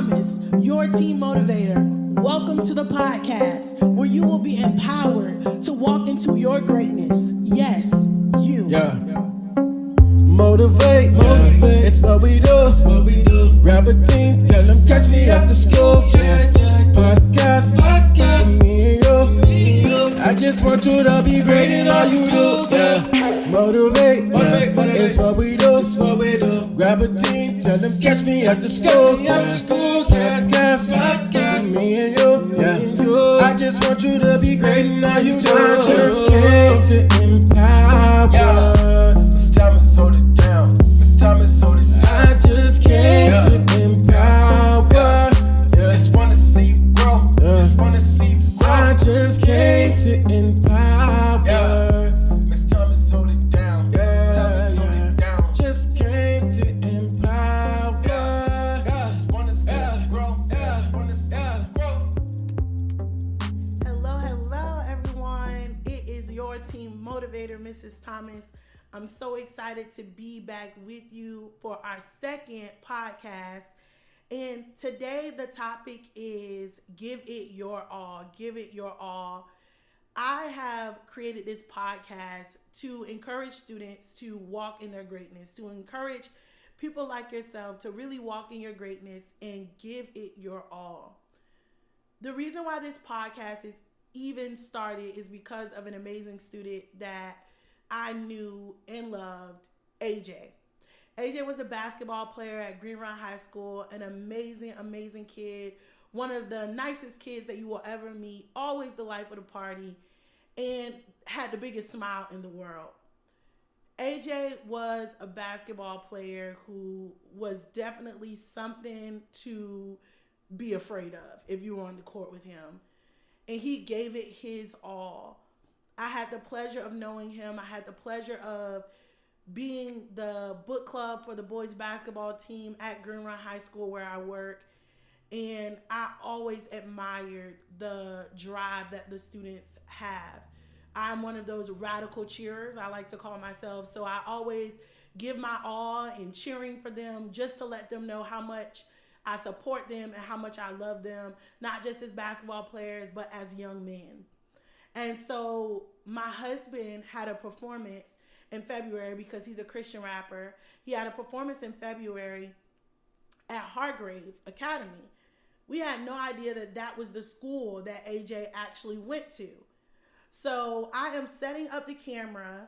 Thomas, your team motivator. Welcome to the podcast where you will be empowered to walk into your greatness. Yes, you. Yeah. Motivate. It's what we do. Grab a team, tell them catch me after school. Podcast. For me and you. I just want you to be great in all you do. Motivate. It's what we do. Grab a team, tell them catch me after school. Podcast. For me and you. I just want you to be great in all you do. I just came to empower. Thomas, hold it down. Mr. Thomas, hold it down. I just came to empower. Just wanna see you grow. Just wanna see you grow. I just came to empower. Mr. Thomas, hold it down. Mr. Thomas, hold it down. Just came to empower. Just wanna see you grow. Just wanna see you grow. Hello, everyone. It is your team motivator, Mrs. Thomas. I'm so excited to be back with you for our second podcast. And today the topic is give it your all. Give it your all. I have created this podcast to encourage students to walk in their greatness, to encourage people like yourself to really walk in your greatness and give it your all. The reason why this podcast is even started is because of an amazing student that I knew and loved, AJ. AJ was a basketball player at Green Run High School, an amazing kid, one of the nicest kids that you will ever meet, always the life of the party, and had the biggest smile in the world. AJ was a basketball player who was definitely something to be afraid of if you were on the court with him. And he gave it his all. I had the pleasure of knowing him. I had the pleasure of being the book club for the boys basketball team at Green Run High School where I work. And I always admired the drive that the students have. I'm one of those radical cheerers, I like to call myself. So I always give my all in cheering for them just to let them know how much I support them and how much I love them, not just as basketball players, but as young men. And so my husband had a performance in February because he's a Christian rapper. He had a performance in February at Hargrave Academy. We had no idea that that was the school that AJ actually went to. So I am setting up the camera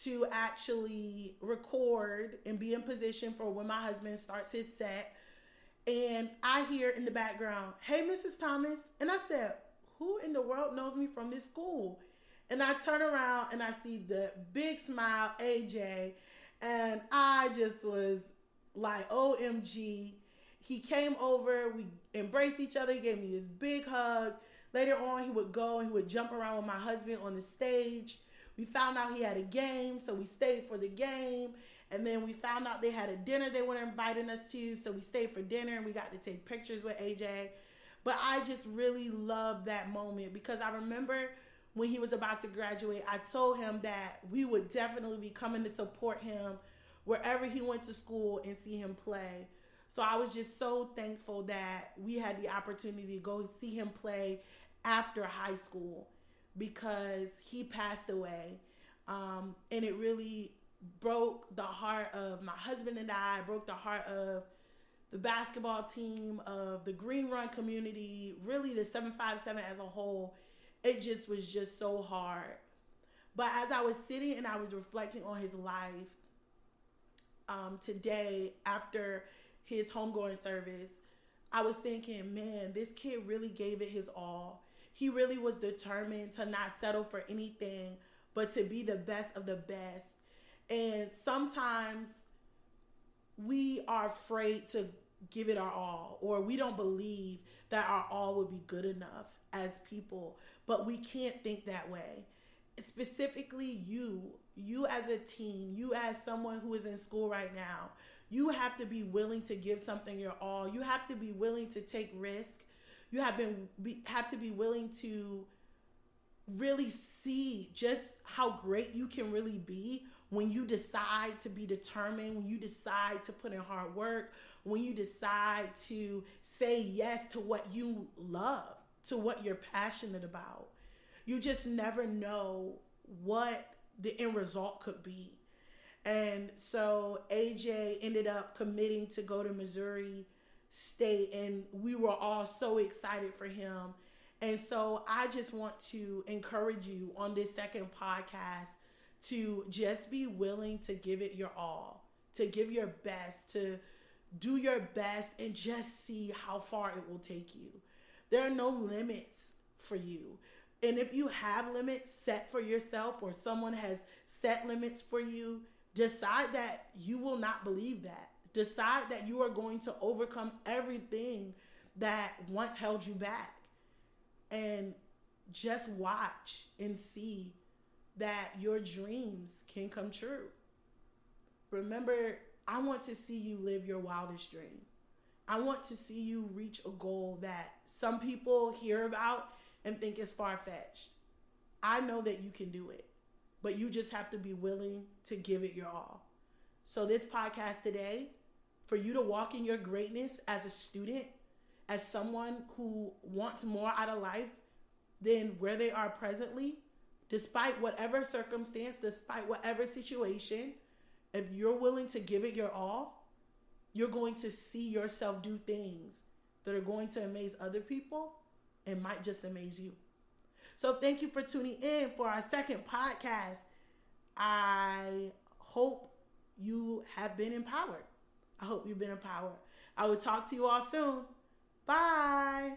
to actually record and be in position for when my husband starts his set. And I hear in the background, "Hey, Mrs. Thomas." And I said, "Who in the world knows me from this school?" And I turn around and I see the big smile, AJ. And I just was like, OMG. He came over, we embraced each other. He gave me this big hug. Later on, he would go and he would jump around with my husband on the stage. We found out he had a game, so we stayed for the game. And then we found out they had a dinner they were inviting us to, so we stayed for dinner and we got to take pictures with AJ. But I just really loved that moment because I remember when he was about to graduate, I told him that we would definitely be coming to support him wherever he went to school and see him play. So I was just so thankful that we had the opportunity to go see him play after high school because he passed away. And it really broke the heart of my husband and I, broke the heart of the basketball team, of the Green Run community, really the 757 as a whole. It just was just so hard. But as I was sitting and I was reflecting on his life today after his homegoing service, I was thinking, man, this kid really gave it his all. He really was determined to not settle for anything, but to be the best of the best. And sometimes we are afraid to give it our all, or we don't believe that our all would be good enough as people, but we can't think that way. Specifically you as a teen, you as someone who is in school right now, you have to be willing to give something your all. You have to be willing to take risk. You have to be willing to really see just how great you can really be when you decide to be determined, when you decide to put in hard work, when you decide to say yes to what you love, to what you're passionate about, you just never know what the end result could be. And so AJ ended up committing to go to Missouri State, and we were all so excited for him. And so I just want to encourage you on this second podcast to just be willing to give it your all, to give your best, to do your best, and just see how far it will take you. There are no limits for you. And if you have limits set for yourself, or someone has set limits for you, decide that you will not believe that. Decide that you are going to overcome everything that once held you back. And just watch and see that your dreams can come true. Remember, I want to see you live your wildest dream. I want to see you reach a goal that some people hear about and think is far-fetched. I know that you can do it, but you just have to be willing to give it your all. So this podcast today, for you to walk in your greatness as a student, as someone who wants more out of life than where they are presently, despite whatever circumstance, despite whatever situation, if you're willing to give it your all, you're going to see yourself do things that are going to amaze other people and might just amaze you. So thank you for tuning in for our second podcast. I hope you have been empowered. I hope you've been empowered. I will talk to you all soon. Bye.